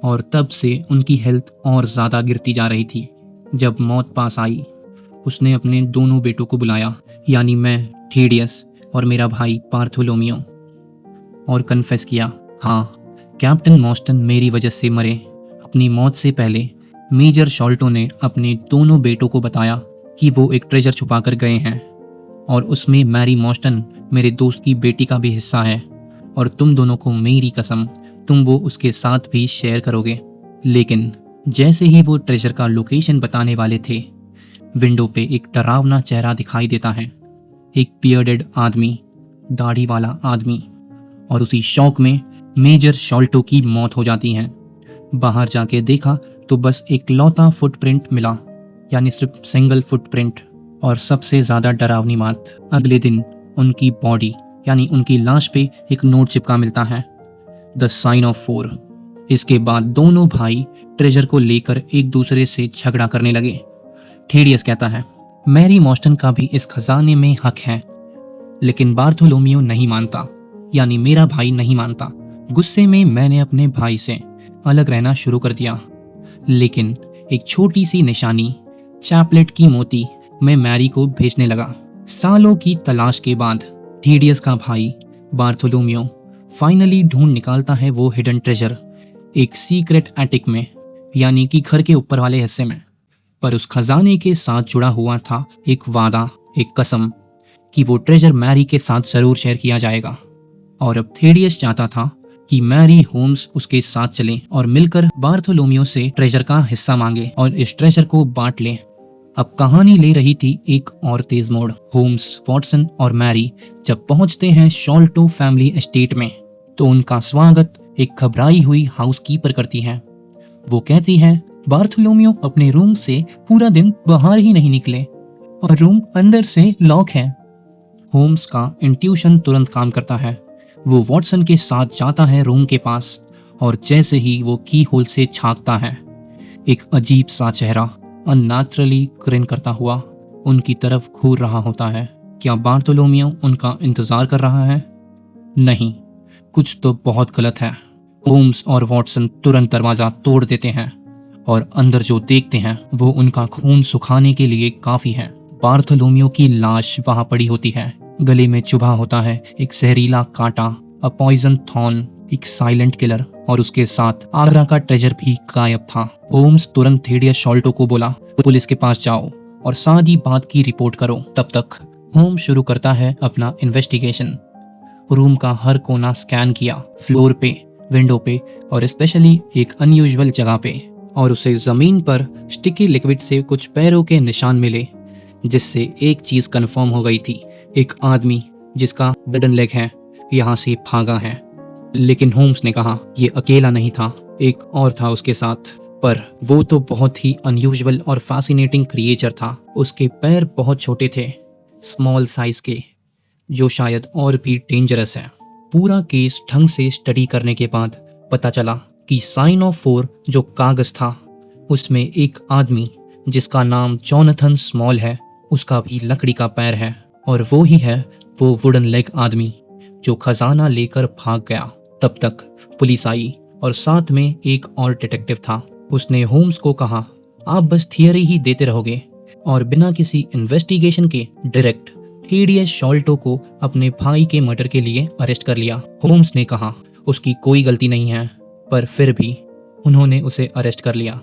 और तब से उनकी हेल्थ और ज़्यादा गिरती जा रही थी। जब मौत पास आई, उसने अपने दोनों बेटों को बुलाया, यानी मैं, थेडियस और मेरा भाई पार्थोलोमियो, और कन्फेस किया, हाँ, कैप्टन मॉस्टन मेरी वजह से मरे। अपनी मौत से पहले मेजर शॉल्टो ने अपने दोनों बेटों को बताया कि वो एक ट्रेजर छुपा कर गए हैं, और उसमें मैरी मॉस्टन, मेरे दोस्त की बेटी, का भी हिस्सा है, और तुम दोनों को मेरी कसम, तुम वो उसके साथ भी शेयर करोगे। लेकिन जैसे ही वो ट्रेजर का लोकेशन बताने वाले थे, विंडो पे एक डरावना चेहरा दिखाई देता है, एक बियर्डेड आदमी, दाढ़ी वाला आदमी, और उसी शौक में मेजर शॉल्टो की मौत हो जाती है। बाहर जाके देखा तो बस एक लौता फुटप्रिंट मिला, यानी सिर्फ सिंगल फुटप्रिंट। और सबसे ज्यादा डरावनी बात, अगले दिन उनकी बॉडी यानी उनकी लाश पे एक नोट चिपका मिलता है, द साइन ऑफ 4। इसके बाद दोनों भाई ट्रेजर को लेकर एक दूसरे से झगड़ा करने लगे। थेडियस कहता है मैरी मॉस्टन का भी इस खजाने में हक है, लेकिन बार्थोलोमियो नहीं मानता, यानी मेरा भाई नहीं मानता। गुस्से में मैंने अपने भाई से अलग रहना शुरू कर दिया, लेकिन एक छोटी सी निशानी, चैपलेट की मोती, मैं मैरी को भेजने लगा। सालों की तलाश के बाद थेडियस का भाई बार्थोलोमियो फाइनली ढूंढ निकालता है वो हिडन ट्रेजर एक सीक्रेट एटिक में, यानी कि घर के ऊपर वाले हिस्से में। पर उस खजाने के साथ जुड़ा हुआ था एक वादा, एक कसम कि वो ट्रेजर मैरी के साथ जरूर शेयर किया जाएगा। और अब थेडियस चाहता था कि मैरी होम्स उसके साथ चले और मिलकर बार्थोलोमियो से ट्रेजर का हिस्सा मांगे और इस ट्रेजर को बांट ले। अब कहानी ले रही थी एक और तेज मोड़। होम्स, वॉटसन और मैरी जब पहुंचते हैं शॉल्टो फैमिली एस्टेट में, तो उनका स्वागत एक घबराई हुई हाउसकीपर करती है। वो कहती है बार्थोलोमियो अपने रूम से पूरा दिन बाहर ही नहीं निकले और रूम अंदर से लॉक है। होम्स का इंट्यूशन तुरंत काम करता है। वो वॉटसन के साथ जाता है रूम के पास और जैसे ही वो की होल से झांकता है, एक अजीब सा चेहरा अननेचुरली ग्रिन करता हुआ उनकी तरफ घूर रहा होता है। क्या बार्थोलोमियो उनका इंतजार कर रहा है? नहीं, कुछ तो बहुत गलत है। होम्स और वॉटसन तुरंत दरवाजा तोड़ देते हैं और अंदर जो देखते हैं वो उनका खून सुखाने के लिए काफी है। बार्थोलोमियो की लाश वहां पड़ी होती है। गले में चुभा होता है एक जहरीला कांटा, अ पॉइजन थॉर्न, एक साइलेंट किलर, और उसके साथ आगरा का ट्रेजर भी गायब था। होम्स तुरंत थेडियस शॉल्टो को बोला पुलिस के पास जाओ और सारी बात की रिपोर्ट करो। तब तक होम्स शुरू करता है अपना इन्वेस्टिगेशन। रूम का हर कोना स्कैन किया, फ्लोर पे, विंडो पे और स्पेशली एक अनयूजुअल जगह पे, और उसे जमीन पर स्टिकी लिक्विड से कुछ पैरों के निशान मिले, जिससे एक चीज कंफर्म हो गई थी, एक आदमी जिसका वुडन लेग है यहाँ से भागा है। लेकिन होम्स ने कहा ये अकेला नहीं था, एक और था उसके साथ, पर वो तो बहुत ही अनयूजुअल और फैसिनेटिंग क्रिएचर था। उसके पैर बहुत छोटे थे, स्मॉल साइज के, जो शायद और भी डेंजरस है। पूरा केस ढंग से स्टडी करने के बाद पता चला कि साइन ऑफ 4 जो कागज था उसमें एक आदमी जिसका नाम जोनाथन स्मॉल है, उसका भी लकड़ी का पैर है, और वो ही है वो वुडन लेग आदमी जो खजाना लेकर भाग गया। तब तक पुलिस आई और साथ में एक और डिटेक्टिव था। उसने होम्स को कहा आप बस थियरी ही देते रहोगे, और बिना किसी इन्वेस्टिगेशन के डायरेक्ट थेडियस शॉल्टो को अपने भाई के मर्डर के लिए अरेस्ट कर लिया। होम्स ने कहा उसकी कोई गलती नहीं है, पर फिर भी उन्होंने उसे अरेस्ट कर लिया।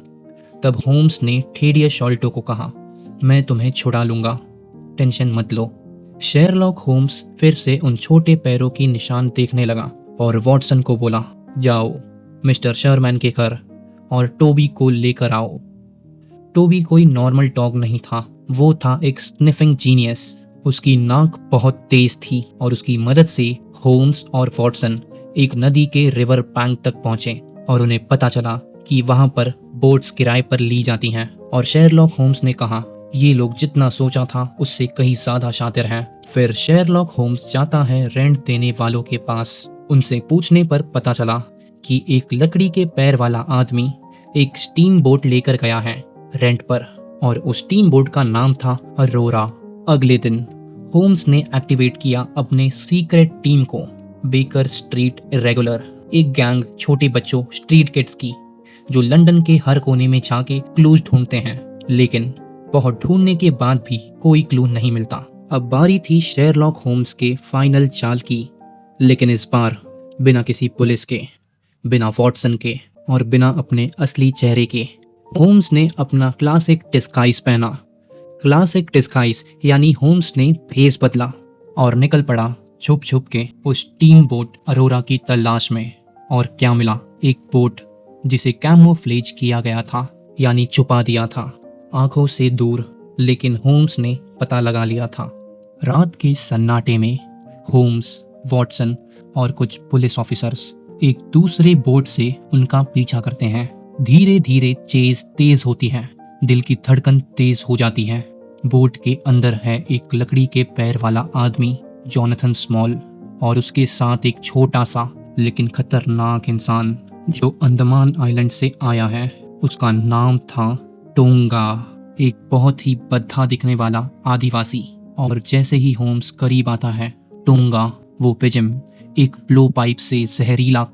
तब होम्स ने थेडियस शॉल्टो को कहा मैं तुम्हें छुड़ा लूंगा, टेंशन मत लो। शेरलॉक होम्स फिर से उन छोटे पैरों की निशान देखने लगा और वॉटसन को बोला जाओ मिस्टर शर्मैन के घर और टोबी को लेकर आओ। टोबी कोई नॉर्मल डॉग नहीं था, वो था एक स्निफिंग जीनियस। उसकी नाक बहुत तेज थी और उसकी मदद से होम्स और वॉटसन एक नदी के रिवर बैंक तक पहुंचे और उन्हें पता चला कि वहां पर बोट्स किराए पर ली जाती हैं। और शेरलॉक होम्स ने कहा ये लोग जितना सोचा था उससे कहीं ज्यादा शातिर हैं। फिर शेरलॉक होम्स जाता है रेंट देने वालों के पास। उनसे पूछने पर पता चला कि एक लकड़ी के पैर वाला आदमी एक स्टीम बोट लेकर गया है रेंट पर, और उस स्टीम बोट का नाम था अरोरा। अगले दिन होम्स ने एक्टिवेट किया अपने सीक्रेट टीम को, बेकर स्ट्रीट इरेगुलर, एक गैंग छोटे बच्चों स्ट्रीट किड्स की, जो लंदन के हर कोने में जाके क्लूज ढूंढते हैं, लेकिन बहुत ढूंढने के बाद भी कोई क्लू नहीं मिलता। अब बारी थी शेरलॉक होम्स के फाइनल चाल की, लेकिन इस बार बिना किसी पुलिस के, बिना वॉटसन के और बिना अपने असली चेहरे के। होम्स ने अपना क्लासिक डिस्गाइज पहना। क्लासिक डिस्गाइज यानी होम्स ने भेस बदला और निकल पड़ा छुप छुप के उस टीम बोट अरोरा की तलाश में। और क्या मिला? एक बोट जिसे कैमोफ्लेज किया गया था, यानी छुपा दिया था आंखों से दूर, लेकिन होम्स ने पता लगा लिया था। रात के सन्नाटे में होम्स, वॉटसन और कुछ पुलिस ऑफिसर्स एक दूसरे बोट से उनका पीछा करते हैं। धीरे धीरे चेज तेज होती है, दिल की धड़कन तेज हो जाती है। बोट के अंदर है एक लकड़ी के पैर वाला आदमी जॉनथन स्मॉल और उसके साथ एक छोटा सा लेकिन खतरनाक इंसान जो अंडमान आइलैंड से आया है। उसका नाम था टोंगा, एक बहुत ही बद्धा दिखने वाला आदिवासी। और जैसे ही होम्स करीब आता है, टोंगा वो पिजिम एक ब्लो पाइप से जहरीला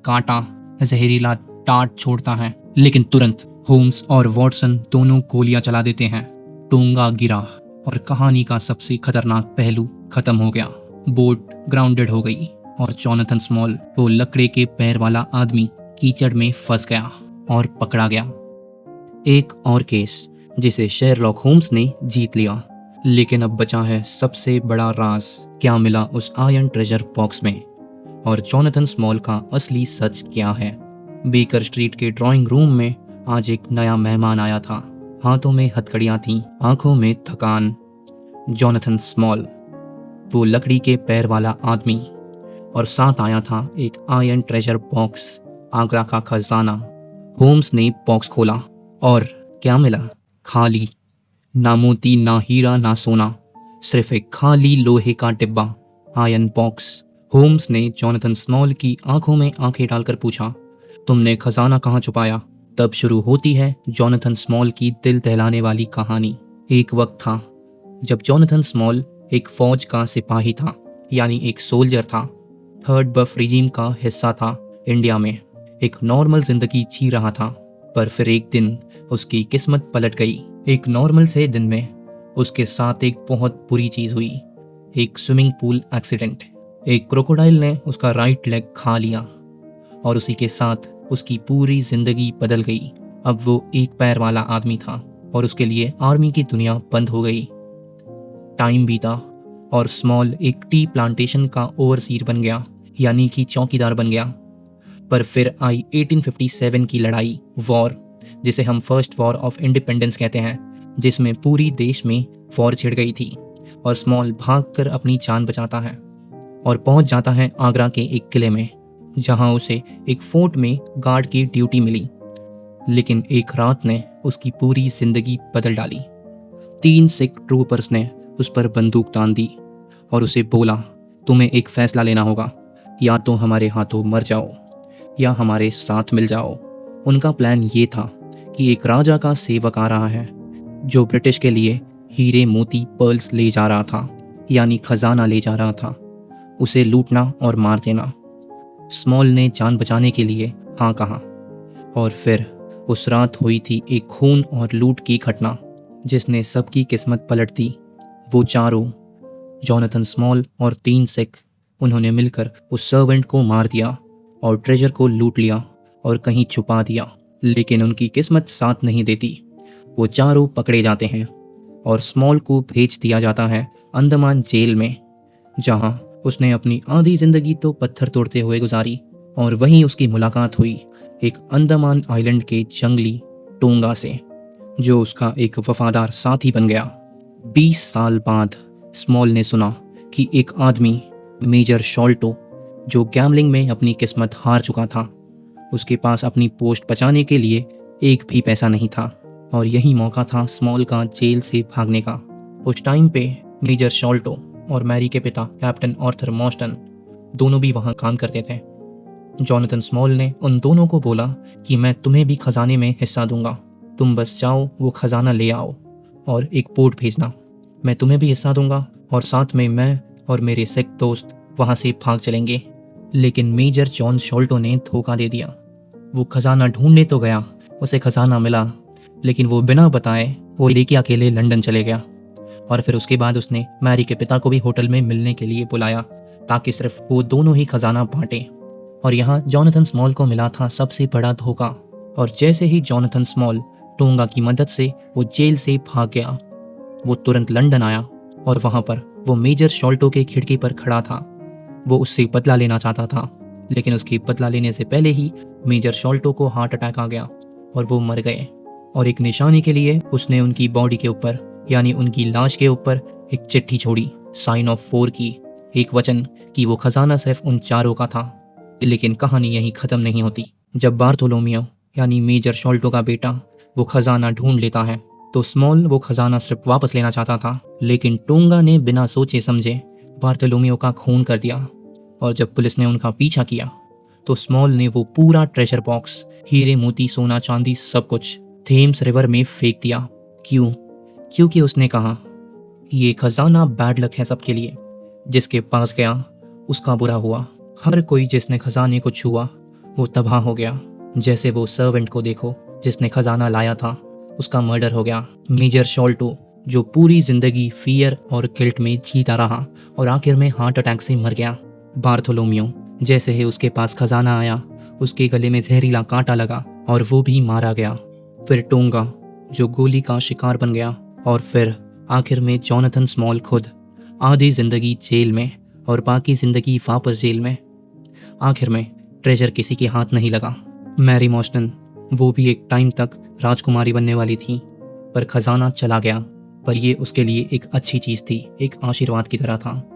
टाट छोड़ता है, लेकिन तुरंत होम्स और वॉटसन दोनों गोलियां चला देते हैं। टोंगा गिरा और कहानी का सबसे खतरनाक पहलू खत्म हो गया। बोट ग्राउंडेड हो गई और जॉनथन स्मॉल, वो लकड़े के पैर वाला आदमी, कीचड़ में फंस गया और पकड़ा गया। एक और केस जिसे शेरलॉक होम्स ने जीत लिया, लेकिन अब बचा है सबसे बड़ा राज, क्या मिला उस आयरन ट्रेजर बॉक्स में और जॉनथन स्मॉल का असली सच क्या है। बेकर स्ट्रीट के ड्राइंग रूम में आज एक नया मेहमान आया था। हाथों में हथकड़ियां थीं, आंखों में थकान। जॉनथन स्मॉल, वो लकड़ी के पैर वाला आदमी, और साथ आया था एक आयरन ट्रेजर बॉक्स, आगरा का खजाना। होम्स ने बॉक्स खोला और क्या मिला? खाली। ना मोती, ना हीरा, ना सोना, सिर्फ एक खाली लोहे का डिब्बा, आयरन बॉक्स। होम्स ने जॉनथन स्मॉल की आंखों में आंखें डालकर पूछा, तुमने खजाना कहाँ छुपाया? तब शुरू होती है जॉनथन स्मॉल की दिल दहलाने वाली कहानी। एक वक्त था जब जॉनथन स्मॉल एक फौज का सिपाही था, यानी एक सोल्जर था। थर्ड बफ रिजीम का हिस्सा था इंडिया में। एक नॉर्मल जिंदगी जी रहा था, पर फिर एक दिन उसकी किस्मत पलट गई। एक नॉर्मल से दिन में उसके साथ एक बहुत बुरी चीज हुई, एक स्विमिंग पूल एक्सीडेंट। एक क्रोकोडाइल ने उसका राइट लेग खा लिया और उसी के साथ उसकी पूरी जिंदगी बदल गई। अब वो एक पैर वाला आदमी था और उसके लिए आर्मी की दुनिया बंद हो गई। टाइम बीता और स्मॉल एक टी प्लांटेशन का ओवरसीयर बन गया, यानी कि चौकीदार बन गया। पर फिर आई 1857 की लड़ाई, वॉर, जिसे हम फर्स्ट वॉर ऑफ इंडिपेंडेंस कहते हैं, जिसमें पूरी देश में वॉर छिड़ गई थी और स्मॉल भागकर अपनी जान बचाता है और पहुंच जाता है आगरा के एक किले में, जहां उसे एक फोर्ट में गार्ड की ड्यूटी मिली। लेकिन एक रात ने उसकी पूरी जिंदगी बदल डाली। 3 सिख ट्रूपर्स ने उस पर बंदूक तान दी और उसे बोला, तुम्हें एक फैसला लेना होगा, या तो हमारे हाथों मर जाओ या हमारे साथ मिल जाओ। उनका प्लान ये था कि एक राजा का सेवक आ रहा है जो ब्रिटिश के लिए हीरे मोती पर्ल्स ले जा रहा था, यानी खजाना ले जा रहा था। उसे लूटना और मार देना। स्मॉल ने जान बचाने के लिए हाँ कहा और फिर उस रात हुई थी एक खून और लूट की घटना जिसने सबकी किस्मत पलट दी। वो चारों, जॉनथन स्मॉल और 3 सिख, उन्होंने मिलकर उस सर्वेंट को मार दिया और ट्रेजर को लूट लिया और कहीं छुपा दिया। लेकिन उनकी किस्मत साथ नहीं देती। वो चारों पकड़े जाते हैं और स्मॉल को भेज दिया जाता है अंडमान जेल में, जहां उसने अपनी आधी जिंदगी तो पत्थर तोड़ते हुए गुजारी। और वहीं उसकी मुलाकात हुई एक अंडमान आइलैंड के जंगली टोंगा से, जो उसका एक वफादार साथी बन गया। 20 साल बाद स्मॉल ने सुना कि एक आदमी, मेजर शॉल्टो, जो गैम्बलिंग में अपनी किस्मत हार चुका था, उसके पास अपनी पोस्ट बचाने के लिए एक भी पैसा नहीं था। और यही मौका था स्मॉल का जेल से भागने का। उस टाइम पे मेजर शॉल्टो और मैरी के पिता कैप्टन आर्थर मॉस्टन दोनों भी वहाँ काम करते थे। जॉनथन स्मॉल ने उन दोनों को बोला कि मैं तुम्हें भी खजाने में हिस्सा दूंगा, तुम बस जाओ वो खजाना ले आओ और एक बोट भेजना, मैं तुम्हें भी हिस्सा दूंगा और साथ में मैं और मेरे सिख दोस्त वहाँ से भाग चलेंगे। लेकिन मेजर जॉन शॉल्टो ने धोखा दे दिया। वो खजाना ढूंढने तो गया, उसे खजाना मिला, लेकिन वो बिना बताए वो लेके अकेले लंदन चले गया। और फिर उसके बाद उसने मैरी के पिता को भी होटल में मिलने के लिए बुलाया ताकि सिर्फ वो दोनों ही खजाना बांटे। और यहाँ जॉनथन स्मॉल को मिला था सबसे बड़ा धोखा। और जैसे ही जॉनथन स्मॉल टोंगा की मदद से वो जेल से भाग गया, वो तुरंत लंदन आया और वहाँ पर वो मेजर शॉल्टो के खिड़की पर खड़ा था। वो उससे बदला लेना चाहता था, लेकिन उसकी बदला लेने से पहले ही मेजर शॉल्टो को हार्ट अटैक आ गया और वो मर गए। और एक निशानी के लिए उसने उनकी बॉडी के ऊपर, यानी उनकी लाश के ऊपर, एक चिट्ठी छोड़ी, साइन ऑफ 4 की, एक वचन कि वो खजाना सिर्फ उन चारों का था। लेकिन कहानी यहीं खत्म नहीं होती। जब बार्थोलोमियो, यानी मेजर शॉल्टो का बेटा, वो खजाना ढूंढ लेता है, तो स्मॉल वो खजाना सिर्फ वापस लेना चाहता था, लेकिन टोंगा ने बिना सोचे समझे बार्थोलोमियो का खून कर दिया। और जब पुलिस ने उनका पीछा किया तो स्मॉल ने वो पूरा ट्रेजर बॉक्स, हीरे मोती सोना चांदी सब कुछ थेम्स रिवर में फेंक दिया। क्यों? क्योंकि उसने कहा कि ये खजाना बैड लक है सबके लिए। जिसके पास गया उसका बुरा हुआ। हर कोई जिसने खजाने को छुआ वो तबाह हो गया। जैसे वो सर्वेंट को देखो जिसने खजाना लाया था, उसका मर्डर हो गया। मेजर शॉल्टो जो पूरी जिंदगी फियर और गिल्ट में जीता रहा और आखिर में हार्ट अटैक से मर गया। बार्थोलोमियो जैसे ही उसके पास खजाना आया, उसके गले में जहरीला कांटा लगा और वो भी मारा गया। फिर टोंगा जो गोली का शिकार बन गया। और फिर आखिर में जोनाथन स्मॉल खुद आधी जिंदगी जेल में और बाकी जिंदगी वापस जेल में। आखिर में ट्रेजर किसी के हाथ नहीं लगा। मैरी मॉर्स्टन वो भी एक टाइम तक राजकुमारी बनने वाली थी, पर खजाना चला गया। पर ये उसके लिए एक अच्छी चीज़ थी, एक आशीर्वाद की तरह था।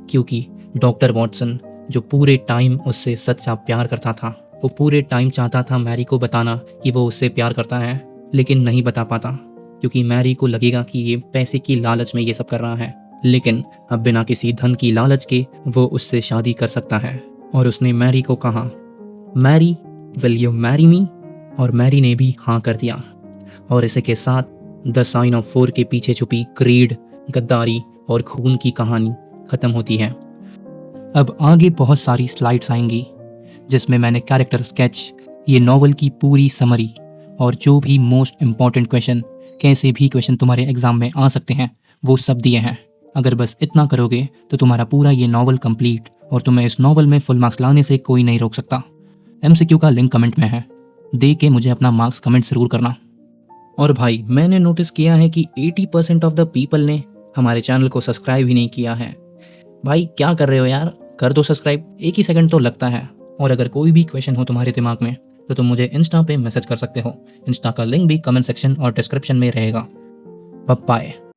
क्योंकि डॉक्टर वॉटसन जो पूरे टाइम उससे सच्चा प्यार करता था, वो पूरे टाइम चाहता था मैरी को बताना कि वो उससे प्यार करता है, लेकिन नहीं बता पाता क्योंकि मैरी को लगेगा कि ये पैसे की लालच में ये सब कर रहा है। लेकिन अब बिना किसी धन की लालच के वो उससे शादी कर सकता है। और उसने मैरी को कहा, Mary will you marry me? और मैरी ने भी हाँ कर दिया। और इसी के साथ द साइन ऑफ 4 के पीछे छुपी ग्रीड, गद्दारी और खून की कहानी खत्म होती है। अब आगे बहुत सारी स्लाइड्स आएंगी जिसमें मैंने कैरेक्टर स्केच, ये नॉवल की पूरी समरी और जो भी मोस्ट इम्पॉर्टेंट क्वेश्चन, कैसे भी क्वेश्चन तुम्हारे एग्जाम में आ सकते हैं, वो सब दिए हैं। अगर बस इतना करोगे तो तुम्हारा पूरा ये नॉवल कंप्लीट और तुम्हें इस नॉवल में फुल मार्क्स लाने से कोई नहीं रोक सकता। MCQ का लिंक कमेंट में है, दे के मुझे अपना मार्क्स कमेंट जरूर करना। और भाई मैंने नोटिस किया है कि 80% ऑफ द पीपल ने हमारे चैनल को सब्सक्राइब ही नहीं किया है। भाई क्या कर रहे हो यार, कर दो सब्सक्राइब, एक ही सेकंड तो लगता है। और अगर कोई भी क्वेश्चन हो तुम्हारे दिमाग में तो तुम मुझे इंस्टा पे मैसेज कर सकते हो। इंस्टा का लिंक भी कमेंट सेक्शन और डिस्क्रिप्शन में रहेगा। बाय।